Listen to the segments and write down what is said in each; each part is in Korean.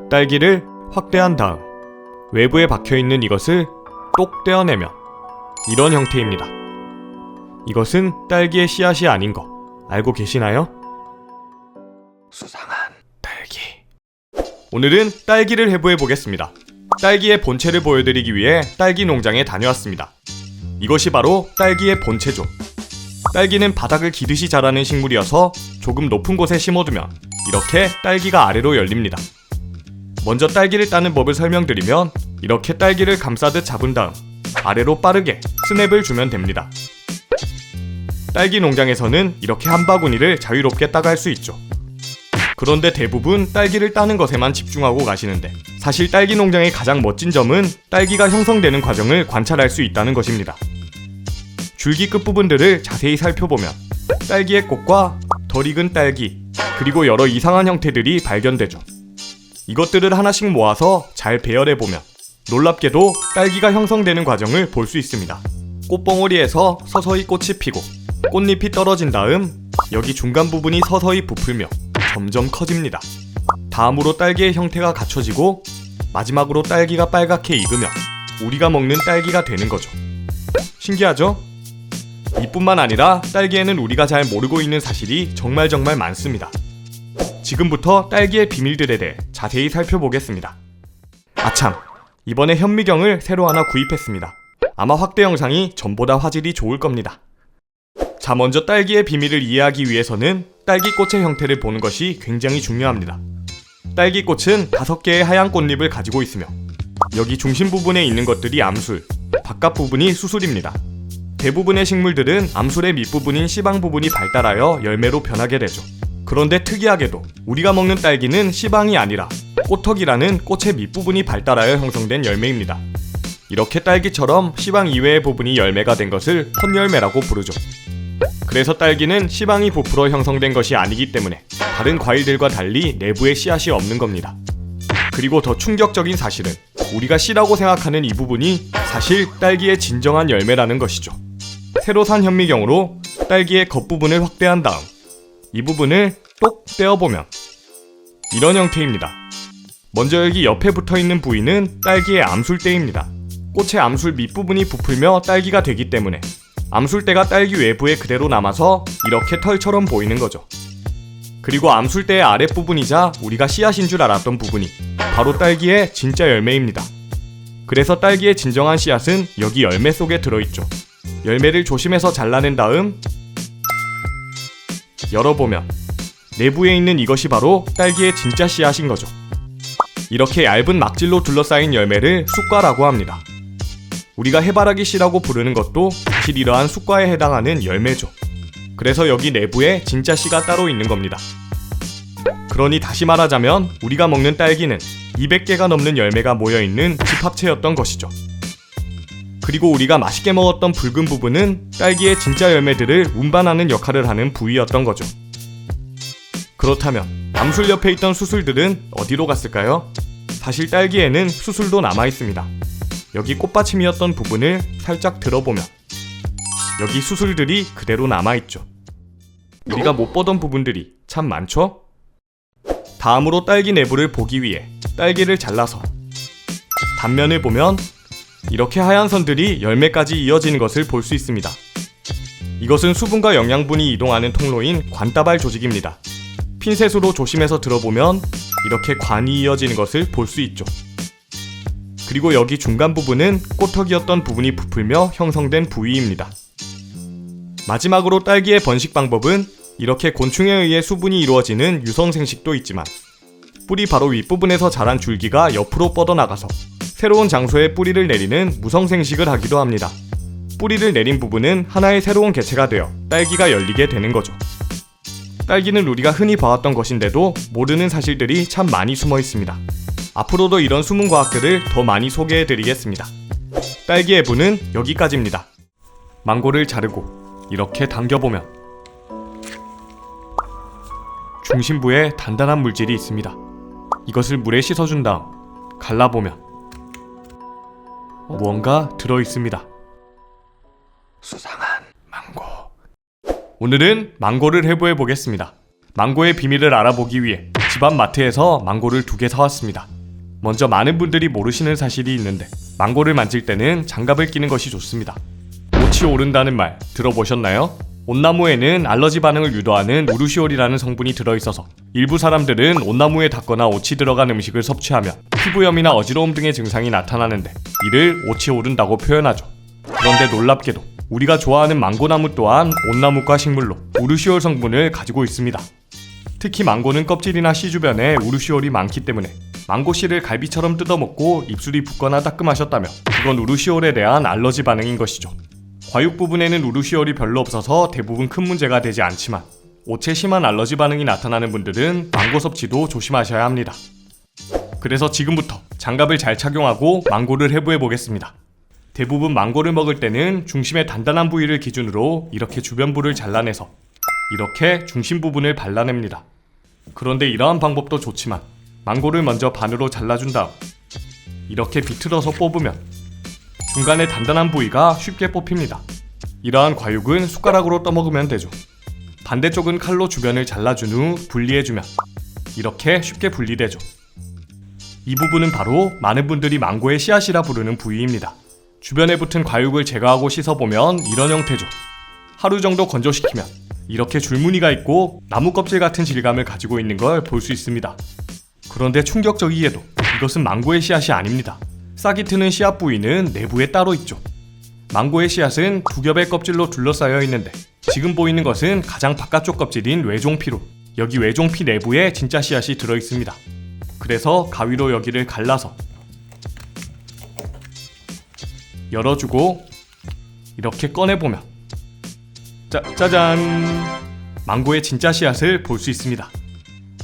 딸기를 확대한 다음 외부에 박혀있는 이것을 똑 떼어내면 이런 형태입니다. 이것은 딸기의 씨앗이 아닌 거 알고 계시나요? 수상한 딸기. 오늘은 딸기를 해부해 보겠습니다. 딸기의 본체를 보여드리기 위해 딸기 농장에 다녀왔습니다. 이것이 바로 딸기의 본체죠. 딸기는 바닥을 기듯이 자라는 식물이어서 조금 높은 곳에 심어두면 이렇게 딸기가 아래로 열립니다. 먼저 딸기를 따는 법을 설명드리면 이렇게 딸기를 감싸듯 잡은 다음 아래로 빠르게 스냅을 주면 됩니다. 딸기 농장에서는 이렇게 한 바구니를 자유롭게 따갈 수 있죠. 그런데 대부분 딸기를 따는 것에만 집중하고 가시는데 사실 딸기 농장의 가장 멋진 점은 딸기가 형성되는 과정을 관찰할 수 있다는 것입니다. 줄기 끝부분들을 자세히 살펴보면 딸기의 꽃과 덜 익은 딸기, 그리고 여러 이상한 형태들이 발견되죠. 이것들을 하나씩 모아서 잘 배열해보면 놀랍게도 딸기가 형성되는 과정을 볼 수 있습니다. 꽃봉오리에서 서서히 꽃이 피고 꽃잎이 떨어진 다음 여기 중간 부분이 서서히 부풀며 점점 커집니다. 다음으로 딸기의 형태가 갖춰지고 마지막으로 딸기가 빨갛게 익으면 우리가 먹는 딸기가 되는 거죠. 신기하죠? 이뿐만 아니라 딸기에는 우리가 잘 모르고 있는 사실이 정말 많습니다. 지금부터 딸기의 비밀들에 대해 자세히 살펴보겠습니다. 아참, 이번에 현미경을 새로 하나 구입했습니다. 아마 확대 영상이 전보다 화질이 좋을 겁니다. 자, 먼저 딸기의 비밀을 이해하기 위해서는 딸기꽃의 형태를 보는 것이 굉장히 중요합니다. 딸기꽃은 5개의 하얀 꽃잎을 가지고 있으며 여기 중심 부분에 있는 것들이 암술, 바깥 부분이 수술입니다. 대부분의 식물들은 암술의 밑부분인 씨방 부분이 발달하여 열매로 변하게 되죠. 그런데 특이하게도 우리가 먹는 딸기는 씨방이 아니라 꽃턱이라는 꽃의 밑부분이 발달하여 형성된 열매입니다. 이렇게 딸기처럼 씨방 이외의 부분이 열매가 된 것을 헛열매라고 부르죠. 그래서 딸기는 씨방이 부풀어 형성된 것이 아니기 때문에 다른 과일들과 달리 내부에 씨앗이 없는 겁니다. 그리고 더 충격적인 사실은 우리가 씨라고 생각하는 이 부분이 사실 딸기의 진정한 열매라는 것이죠. 새로 산 현미경으로 딸기의 겉부분을 확대한 다음 이 부분을 똑 떼어보면 이런 형태입니다. 먼저 여기 옆에 붙어있는 부위는 딸기의 암술대입니다. 꽃의 암술 밑부분이 부풀며 딸기가 되기 때문에 암술대가 딸기 외부에 그대로 남아서 이렇게 털처럼 보이는 거죠. 그리고 암술대의 아랫부분이자 우리가 씨앗인 줄 알았던 부분이 바로 딸기의 진짜 열매입니다. 그래서 딸기의 진정한 씨앗은 여기 열매 속에 들어있죠. 열매를 조심해서 잘라낸 다음 열어보면 내부에 있는 이것이 바로 딸기의 진짜 씨앗인 거죠. 이렇게 얇은 막질로 둘러싸인 열매를 쑥과라고 합니다. 우리가 해바라기 씨라고 부르는 것도 사실 이러한 쑥과에 해당하는 열매죠. 그래서 여기 내부에 진짜 씨가 따로 있는 겁니다. 그러니 다시 말하자면 우리가 먹는 딸기는 200개가 넘는 열매가 모여있는 집합체였던 것이죠. 그리고 우리가 맛있게 먹었던 붉은 부분은 딸기의 진짜 열매들을 운반하는 역할을 하는 부위였던 거죠. 그렇다면 암술 옆에 있던 수술들은 어디로 갔을까요? 사실 딸기에는 수술도 남아있습니다. 여기 꽃받침이었던 부분을 살짝 들어보면 여기 수술들이 그대로 남아있죠. 우리가 못 보던 부분들이 참 많죠? 다음으로 딸기 내부를 보기 위해 딸기를 잘라서 단면을 보면 이렇게 하얀 선들이 열매까지 이어지는 것을 볼 수 있습니다. 이것은 수분과 영양분이 이동하는 통로인 관다발 조직입니다. 핀셋으로 조심해서 들어보면 이렇게 관이 이어지는 것을 볼 수 있죠. 그리고 여기 중간 부분은 꽃턱이었던 부분이 부풀며 형성된 부위입니다. 마지막으로 딸기의 번식 방법은 이렇게 곤충에 의해 수분이 이루어지는 유성생식도 있지만 뿌리 바로 윗부분에서 자란 줄기가 옆으로 뻗어나가서 새로운 장소에 뿌리를 내리는 무성생식을 하기도 합니다. 뿌리를 내린 부분은 하나의 새로운 개체가 되어 딸기가 열리게 되는 거죠. 딸기는 우리가 흔히 봐왔던 것인데도 모르는 사실들이 참 많이 숨어 있습니다. 앞으로도 이런 숨은 과학들을 더 많이 소개해드리겠습니다. 딸기 해부는 여기까지입니다. 망고를 자르고 이렇게 당겨보면 중심부에 단단한 물질이 있습니다. 이것을 물에 씻어준 다음 갈라보면 무언가 들어있습니다. 수상한 망고. 오늘은 망고를 해부해보겠습니다. 망고의 비밀을 알아보기 위해 집 앞 마트에서 망고를 2개 사왔습니다. 먼저 많은 분들이 모르시는 사실이 있는데 망고를 만질 때는 장갑을 끼는 것이 좋습니다. 옷이 오른다는 말 들어보셨나요? 온나무에는 알러지 반응을 유도하는 우르시올이라는 성분이 들어있어서 일부 사람들은 온나무에 닿거나 옷이 들어간 음식을 섭취하면 피부염이나 어지러움 등의 증상이 나타나는데 이를 옷이 오른다고 표현하죠. 그런데 놀랍게도 우리가 좋아하는 망고나무 또한 온나무과 식물로 우르시올 성분을 가지고 있습니다. 특히 망고는 껍질이나 씨 주변에 우르시올이 많기 때문에 망고 씨를 갈비처럼 뜯어먹고 입술이 붓거나 따끔하셨다면 그건 우르시올에 대한 알러지 반응인 것이죠. 과육 부분에는 우르시올이 별로 없어서 대부분 큰 문제가 되지 않지만 옷에 심한 알러지 반응이 나타나는 분들은 망고 섭취도 조심하셔야 합니다. 그래서 지금부터 장갑을 잘 착용하고 망고를 해부해 보겠습니다. 대부분 망고를 먹을 때는 중심의 단단한 부위를 기준으로 이렇게 주변부를 잘라내서 이렇게 중심 부분을 발라냅니다. 그런데 이러한 방법도 좋지만 망고를 먼저 반으로 잘라준 다음 이렇게 비틀어서 뽑으면 중간에 단단한 부위가 쉽게 뽑힙니다. 이러한 과육은 숟가락으로 떠먹으면 되죠. 반대쪽은 칼로 주변을 잘라준 후 분리해주면 이렇게 쉽게 분리되죠. 이 부분은 바로 많은 분들이 망고의 씨앗이라 부르는 부위입니다. 주변에 붙은 과육을 제거하고 씻어보면 이런 형태죠. 하루 정도 건조시키면 이렇게 줄무늬가 있고 나무 껍질 같은 질감을 가지고 있는 걸 볼 수 있습니다. 그런데 충격적이게도 이것은 망고의 씨앗이 아닙니다. 싹이 트는 씨앗 부위는 내부에 따로 있죠. 망고의 씨앗은 두 겹의 껍질로 둘러싸여 있는데 지금 보이는 것은 가장 바깥쪽 껍질인 외종피로 여기 외종피 내부에 진짜 씨앗이 들어있습니다. 그래서 가위로 여기를 갈라서 열어주고 이렇게 꺼내보면 짜잔! 망고의 진짜 씨앗을 볼 수 있습니다.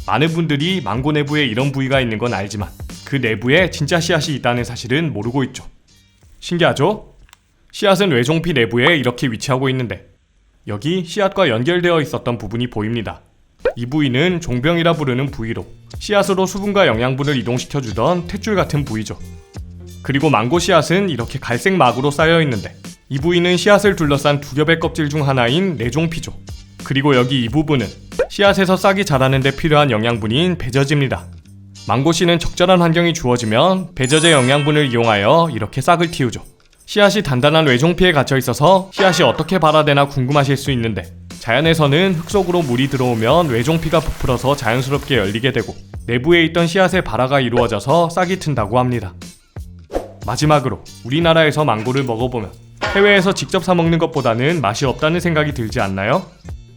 많은 분들이 망고 내부에 이런 부위가 있는 건 알지만 그 내부에 진짜 씨앗이 있다는 사실은 모르고 있죠. 신기하죠? 씨앗은 외종피 내부에 이렇게 위치하고 있는데 여기 씨앗과 연결되어 있었던 부분이 보입니다. 이 부위는 종병이라 부르는 부위로 씨앗으로 수분과 영양분을 이동시켜주던 탯줄 같은 부위죠. 그리고 망고 씨앗은 이렇게 갈색 막으로 쌓여 있는데 이 부위는 씨앗을 둘러싼 두 겹의 껍질 중 하나인 내종피죠. 그리고 여기 이 부분은 씨앗에서 싹이 자라는 데 필요한 영양분인 배저지입니다. 망고씨는 적절한 환경이 주어지면 배저제 영양분을 이용하여 이렇게 싹을 틔우죠. 씨앗이 단단한 외종피에 갇혀 있어서 씨앗이 어떻게 발화되나 궁금하실 수 있는데 자연에서는 흙 속으로 물이 들어오면 외종피가 부풀어서 자연스럽게 열리게 되고 내부에 있던 씨앗의 발화가 이루어져서 싹이 튼다고 합니다. 마지막으로 우리나라에서 망고를 먹어보면 해외에서 직접 사 먹는 것보다는 맛이 없다는 생각이 들지 않나요?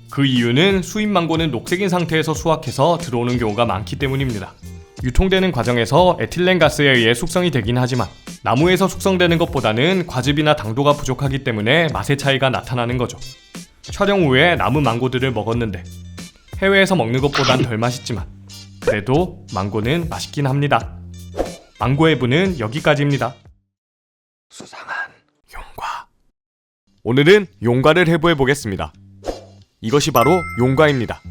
그 이유는 수입 망고는 녹색인 상태에서 수확해서 들어오는 경우가 많기 때문입니다. 유통되는 과정에서 에틸렌가스에 의해 숙성이 되긴 하지만 나무에서 숙성되는 것보다는 과즙이나 당도가 부족하기 때문에 맛의 차이가 나타나는 거죠. 촬영 후에 남은 망고들을 먹었는데 해외에서 먹는 것보단 덜 맛있지만 그래도 망고는 맛있긴 합니다. 망고 해부는 여기까지입니다. 수상한 용과. 오늘은 용과를 해부해 보겠습니다. 이것이 바로 용과입니다.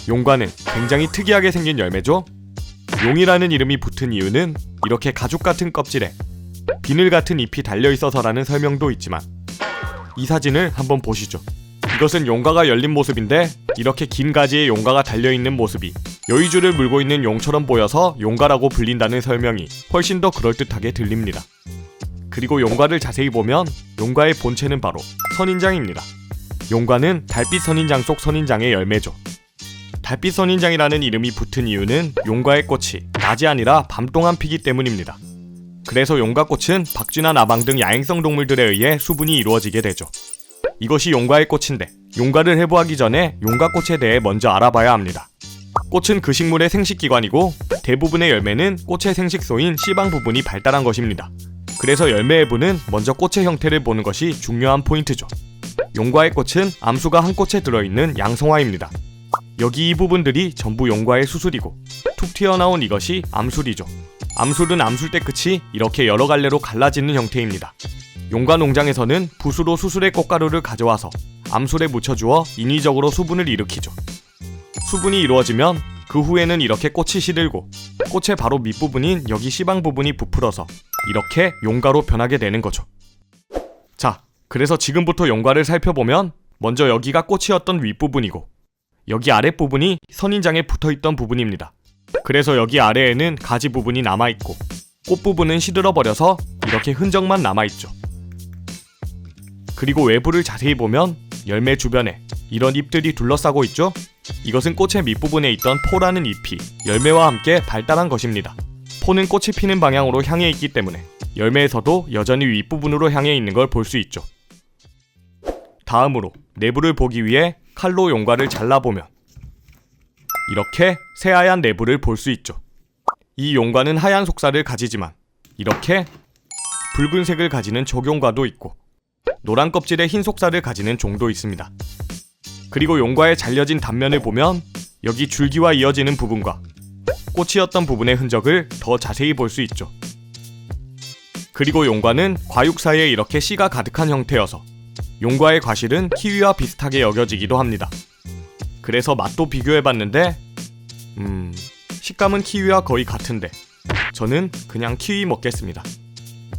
용과는 굉장히 특이하게 생긴 열매죠. 용이라는 이름이 붙은 이유는 이렇게 가죽 같은 껍질에 비늘 같은 잎이 달려있어서라는 설명도 있지만 이 사진을 한번 보시죠. 이것은 용과가 열린 모습인데 이렇게 긴 가지에 용과가 달려있는 모습이 여의주를 물고 있는 용처럼 보여서 용과라고 불린다는 설명이 훨씬 더 그럴듯하게 들립니다. 그리고 용과를 자세히 보면 용과의 본체는 바로 선인장입니다. 용과는 달빛 선인장 속 선인장의 열매죠. 달빛 선인장이라는 이름이 붙은 이유는 용과의 꽃이 낮이 아니라 밤 동안 피기 때문입니다. 그래서 용과꽃은 박쥐나 나방 등 야행성 동물들에 의해 수분이 이루어지게 되죠. 이것이 용과의 꽃인데 용과를 해부하기 전에 용과꽃에 대해 먼저 알아봐야 합니다. 꽃은 그 식물의 생식기관이고 대부분의 열매는 꽃의 생식소인 씨방 부분이 발달한 것입니다. 그래서 열매 해부는 먼저 꽃의 형태를 보는 것이 중요한 포인트죠. 용과의 꽃은 암수가 한 꽃에 들어있는 양성화입니다. 여기 이 부분들이 전부 용과의 수술이고 툭 튀어나온 이것이 암술이죠. 암술은 암술대 끝이 이렇게 여러 갈래로 갈라지는 형태입니다. 용과 농장에서는 붓으로 수술의 꽃가루를 가져와서 암술에 묻혀주어 인위적으로 수분을 일으키죠. 수분이 이루어지면 그 후에는 이렇게 꽃이 시들고 꽃의 바로 밑부분인 여기 씨방 부분이 부풀어서 이렇게 용과로 변하게 되는 거죠. 자, 그래서 지금부터 용과를 살펴보면 먼저 여기가 꽃이었던 윗부분이고 여기 아랫부분이 선인장에 붙어있던 부분입니다. 그래서 여기 아래에는 가지 부분이 남아있고 꽃 부분은 시들어 버려서 이렇게 흔적만 남아있죠. 그리고 외부를 자세히 보면 열매 주변에 이런 잎들이 둘러싸고 있죠? 이것은 꽃의 밑부분에 있던 포라는 잎이 열매와 함께 발달한 것입니다. 포는 꽃이 피는 방향으로 향해 있기 때문에 열매에서도 여전히 윗부분으로 향해 있는 걸 볼 수 있죠. 다음으로 내부를 보기 위해 칼로 용과를 잘라보면 이렇게 새하얀 내부를 볼 수 있죠. 이 용과는 하얀 속살을 가지지만 이렇게 붉은색을 가지는 적용과도 있고 노란 껍질에 흰 속살을 가지는 종도 있습니다. 그리고 용과의 잘려진 단면을 보면 여기 줄기와 이어지는 부분과 꽃이었던 부분의 흔적을 더 자세히 볼 수 있죠. 그리고 용과는 과육 사이에 이렇게 씨가 가득한 형태여서 용과의 과실은 키위와 비슷하게 여겨지기도 합니다. 그래서 맛도 비교해봤는데 식감은 키위와 거의 같은데 저는 그냥 키위 먹겠습니다.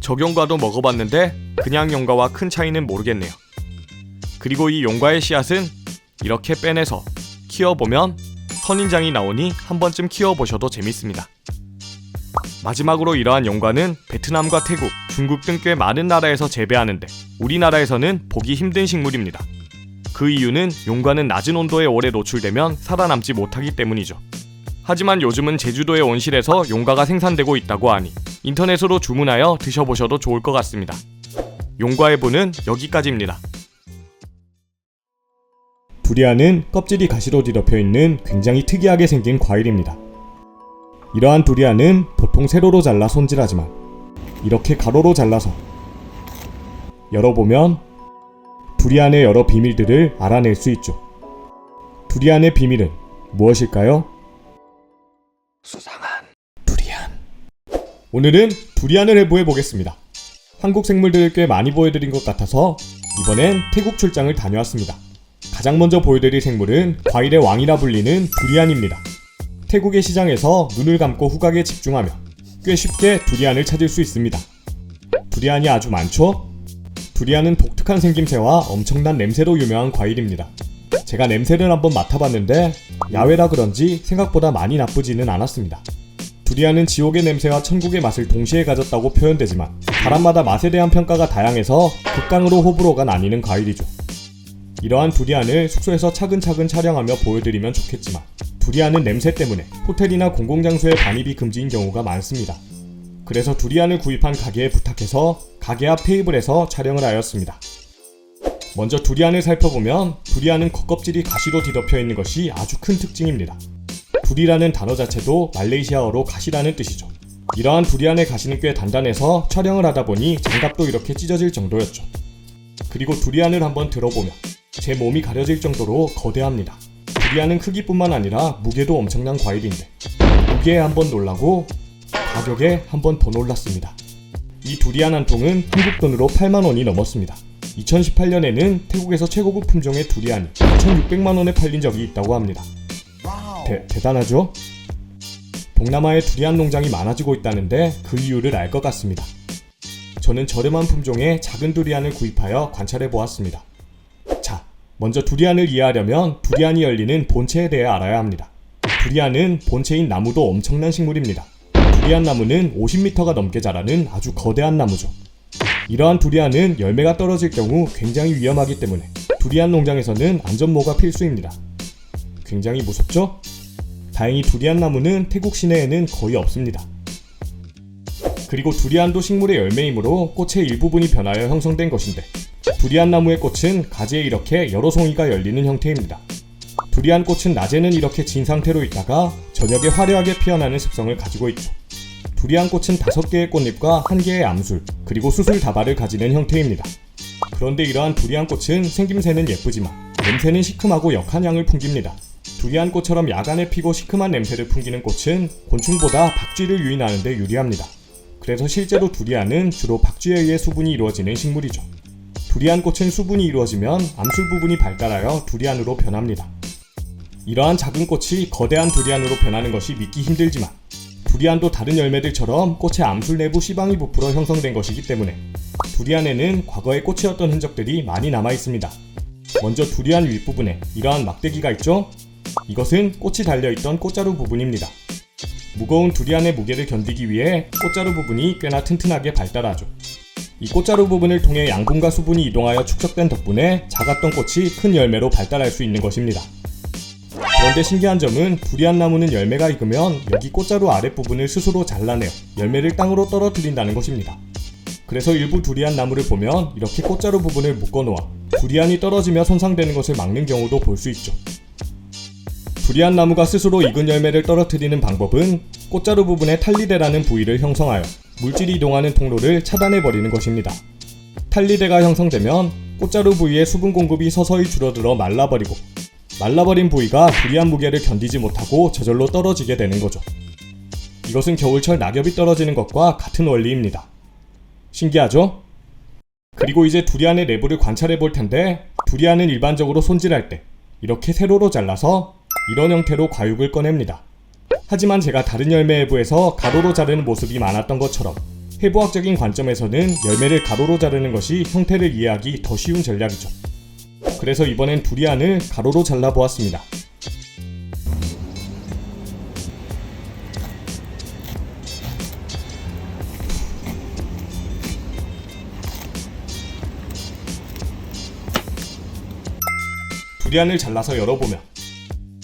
적용과도 먹어봤는데 그냥 용과와 큰 차이는 모르겠네요. 그리고 이 용과의 씨앗은 이렇게 빼내서 키워보면 선인장이 나오니 한 번쯤 키워보셔도 재밌습니다. 마지막으로 이러한 용과는 베트남과 태국, 중국 등 꽤 많은 나라에서 재배하는데 우리나라에서는 보기 힘든 식물입니다. 그 이유는 용과는 낮은 온도에 오래 노출되면 살아남지 못하기 때문이죠. 하지만 요즘은 제주도의 온실에서 용과가 생산되고 있다고 하니 인터넷으로 주문하여 드셔보셔도 좋을 것 같습니다. 용과의 부는 여기까지입니다. 두리안은 껍질이 가시로 뒤덮여 있는 굉장히 특이하게 생긴 과일입니다. 이러한 두리안은 보통 세로로 잘라 손질하지만 이렇게 가로로 잘라서 열어보면 두리안의 여러 비밀들을 알아낼 수 있죠. 두리안의 비밀은 무엇일까요? 수상한 두리안. 오늘은 두리안을 해부해 보겠습니다. 한국 생물들을 꽤 많이 보여드린 것 같아서 이번엔 태국 출장을 다녀왔습니다. 가장 먼저 보여드릴 생물은 과일의 왕이라 불리는 두리안입니다. 태국의 시장에서 눈을 감고 후각에 집중하면 꽤 쉽게 두리안을 찾을 수 있습니다. 두리안이 아주 많죠? 두리안은 독특한 생김새와 엄청난 냄새로 유명한 과일입니다. 제가 냄새를 한번 맡아봤는데 야외라 그런지 생각보다 많이 나쁘지는 않았습니다. 두리안은 지옥의 냄새와 천국의 맛을 동시에 가졌다고 표현되지만 사람마다 맛에 대한 평가가 다양해서 극강으로 호불호가 나뉘는 과일이죠. 이러한 두리안을 숙소에서 차근차근 촬영하며 보여드리면 좋겠지만 두리안은 냄새 때문에 호텔이나 공공장소에 반입이 금지인 경우가 많습니다. 그래서 두리안을 구입한 가게에 부탁해서 가게 앞 테이블에서 촬영을 하였습니다. 먼저 두리안을 살펴보면 두리안은 겉껍질이 가시로 뒤덮여 있는 것이 아주 큰 특징입니다. 두리라는 단어 자체도 말레이시아어로 가시라는 뜻이죠. 이러한 두리안의 가시는 꽤 단단해서 촬영을 하다 보니 장갑도 이렇게 찢어질 정도였죠. 그리고 두리안을 한번 들어보면 제 몸이 가려질 정도로 거대합니다. 두리안은 크기뿐만 아니라 무게도 엄청난 과일인데 무게에 한번 놀라고 가격에 한번 더 놀랐습니다. 이 두리안 한 통은 한국 돈으로 8만원이 넘었습니다. 2018년에는 태국에서 최고급 품종의 두리안이 2,600만원에 팔린 적이 있다고 합니다. 대단하죠? 동남아에 두리안 농장이 많아지고 있다는데 그 이유를 알 것 같습니다. 저는 저렴한 품종의 작은 두리안을 구입하여 관찰해 보았습니다. 자, 먼저 두리안을 이해하려면 두리안이 열리는 본체에 대해 알아야 합니다. 두리안은 본체인 나무도 엄청난 식물입니다. 두리안 나무는 50m가 넘게 자라는 아주 거대한 나무죠. 이러한 두리안은 열매가 떨어질 경우 굉장히 위험하기 때문에 두리안 농장에서는 안전모가 필수입니다. 굉장히 무섭죠? 다행히 두리안 나무는 태국 시내에는 거의 없습니다. 그리고 두리안도 식물의 열매이므로 꽃의 일부분이 변하여 형성된 것인데 두리안 나무의 꽃은 가지에 이렇게 여러 송이가 열리는 형태입니다. 두리안 꽃은 낮에는 이렇게 진 상태로 있다가 저녁에 화려하게 피어나는 습성을 가지고 있죠. 두리안 꽃은 5개의 꽃잎과 1개의 암술, 그리고 수술 다발을 가지는 형태입니다. 그런데 이러한 두리안 꽃은 생김새는 예쁘지만 냄새는 시큼하고 역한 향을 풍깁니다. 두리안 꽃처럼 야간에 피고 시큼한 냄새를 풍기는 꽃은 곤충보다 박쥐를 유인하는 데 유리합니다. 그래서 실제로 두리안은 주로 박쥐에 의해 수분이 이루어지는 식물이죠. 두리안 꽃은 수분이 이루어지면 암술 부분이 발달하여 두리안으로 변합니다. 이러한 작은 꽃이 거대한 두리안으로 변하는 것이 믿기 힘들지만 두리안도 다른 열매들처럼 꽃의 암술 내부 씨방이 부풀어 형성된 것이기 때문에 두리안에는 과거에 꽃이었던 흔적들이 많이 남아 있습니다. 먼저 두리안 윗부분에 이러한 막대기가 있죠? 이것은 꽃이 달려있던 꽃자루 부분입니다. 무거운 두리안의 무게를 견디기 위해 꽃자루 부분이 꽤나 튼튼하게 발달하죠. 이 꽃자루 부분을 통해 양분과 수분이 이동하여 축적된 덕분에 작았던 꽃이 큰 열매로 발달할 수 있는 것입니다. 그런데 신기한 점은 두리안 나무는 열매가 익으면 여기 꽃자루 아랫부분을 스스로 잘라내어 열매를 땅으로 떨어뜨린다는 것입니다. 그래서 일부 두리안 나무를 보면 이렇게 꽃자루 부분을 묶어놓아 두리안이 떨어지며 손상되는 것을 막는 경우도 볼 수 있죠. 두리안 나무가 스스로 익은 열매를 떨어뜨리는 방법은 꽃자루 부분의 탈리대라는 부위를 형성하여 물질이 이동하는 통로를 차단해버리는 것입니다. 탈리대가 형성되면 꽃자루 부위의 수분 공급이 서서히 줄어들어 말라버리고 말라버린 부위가 두리안 무게를 견디지 못하고 저절로 떨어지게 되는 거죠. 이것은 겨울철 낙엽이 떨어지는 것과 같은 원리입니다. 신기하죠? 그리고 이제 두리안의 내부를 관찰해 볼 텐데, 두리안은 일반적으로 손질할 때 이렇게 세로로 잘라서 이런 형태로 과육을 꺼냅니다. 하지만 제가 다른 열매 해부에서 가로로 자르는 모습이 많았던 것처럼 해부학적인 관점에서는 열매를 가로로 자르는 것이 형태를 이해하기 더 쉬운 전략이죠. 그래서 이번엔 두리안을 가로로 잘라보았습니다. 두리안을 잘라서 열어보면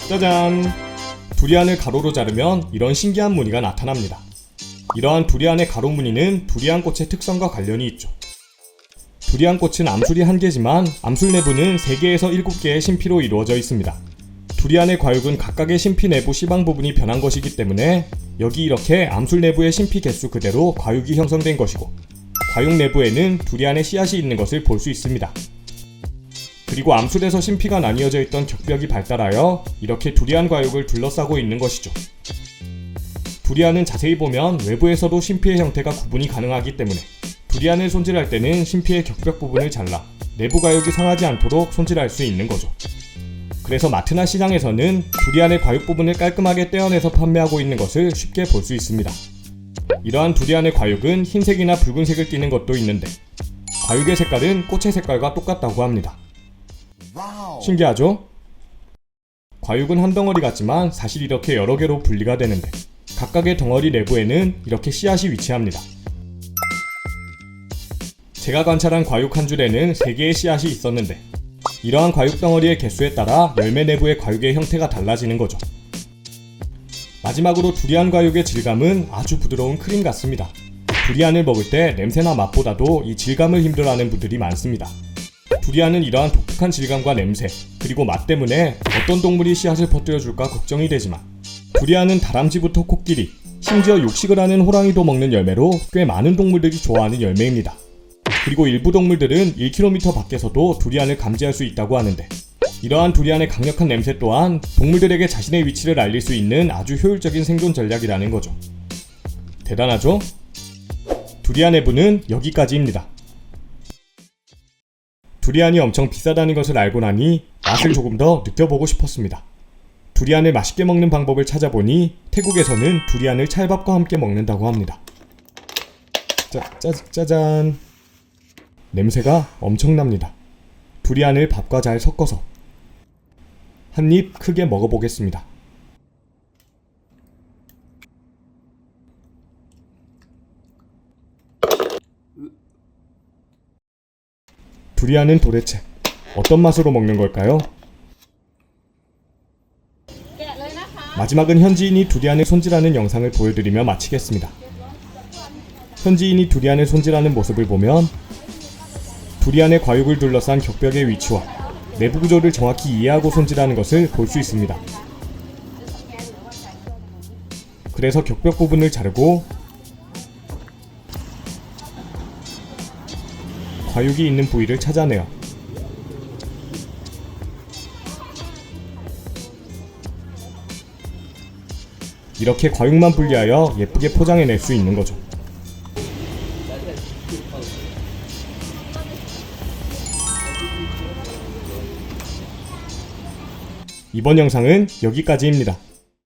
짜잔! 두리안을 가로로 자르면 이런 신기한 무늬가 나타납니다. 이러한 두리안의 가로 무늬는 두리안 꽃의 특성과 관련이 있죠. 두리안 꽃은 암술이 1개지만 암술 내부는 3개에서 7개의 심피로 이루어져 있습니다. 두리안의 과육은 각각의 심피 내부 시방 부분이 변한 것이기 때문에 여기 이렇게 암술 내부의 심피 개수 그대로 과육이 형성된 것이고, 과육 내부에는 두리안의 씨앗이 있는 것을 볼 수 있습니다. 그리고 암술에서 심피가 나뉘어져 있던 격벽이 발달하여 이렇게 두리안 과육을 둘러싸고 있는 것이죠. 두리안은 자세히 보면 외부에서도 심피의 형태가 구분이 가능하기 때문에 두리안을 손질할 때는 심피의 격벽 부분을 잘라 내부 과육이 상하지 않도록 손질할 수 있는 거죠. 그래서 마트나 시장에서는 두리안의 과육 부분을 깔끔하게 떼어내서 판매하고 있는 것을 쉽게 볼 수 있습니다. 이러한 두리안의 과육은 흰색이나 붉은색을 띠는 것도 있는데, 과육의 색깔은 꽃의 색깔과 똑같다고 합니다. 신기하죠? 과육은 한 덩어리 같지만 사실 이렇게 여러 개로 분리가 되는데, 각각의 덩어리 내부에는 이렇게 씨앗이 위치합니다. 제가 관찰한 과육 한 줄에는 3개의 씨앗이 있었는데, 이러한 과육 덩어리의 개수에 따라 열매 내부의 과육의 형태가 달라지는 거죠. 마지막으로 두리안 과육의 질감은 아주 부드러운 크림 같습니다. 두리안을 먹을 때 냄새나 맛보다도 이 질감을 힘들어하는 분들이 많습니다. 두리안은 이러한 독특한 질감과 냄새, 그리고 맛 때문에 어떤 동물이 씨앗을 퍼뜨려줄까 걱정이 되지만, 두리안은 다람쥐부터 코끼리, 심지어 육식을 하는 호랑이도 먹는 열매로 꽤 많은 동물들이 좋아하는 열매입니다. 그리고 일부 동물들은 1km 밖에서도 두리안을 감지할 수 있다고 하는데, 이러한 두리안의 강력한 냄새 또한 동물들에게 자신의 위치를 알릴 수 있는 아주 효율적인 생존 전략이라는 거죠. 대단하죠? 두리안 해부는 여기까지입니다. 두리안이 엄청 비싸다는 것을 알고 나니 맛을 조금 더 느껴보고 싶었습니다. 두리안을 맛있게 먹는 방법을 찾아보니 태국에서는 두리안을 찰밥과 함께 먹는다고 합니다. 짜잔! 냄새가 엄청납니다. 두리안을 밥과 잘 섞어서 한 입 크게 먹어보겠습니다. 두리안은 도대체 어떤 맛으로 먹는 걸까요? 마지막은 현지인이 두리안을 손질하는 영상을 보여드리며 마치겠습니다. 현지인이 두리안을 손질하는 모습을 보면 두리안의 과육을 둘러싼 격벽의 위치와 내부 구조를 정확히 이해하고 손질하는 것을 볼 수 있습니다. 그래서 격벽 부분을 자르고 과육이 있는 부위를 찾아내어 이렇게 과육만 분리하여 예쁘게 포장해낼 수 있는 거죠. 이번 영상은 여기까지입니다.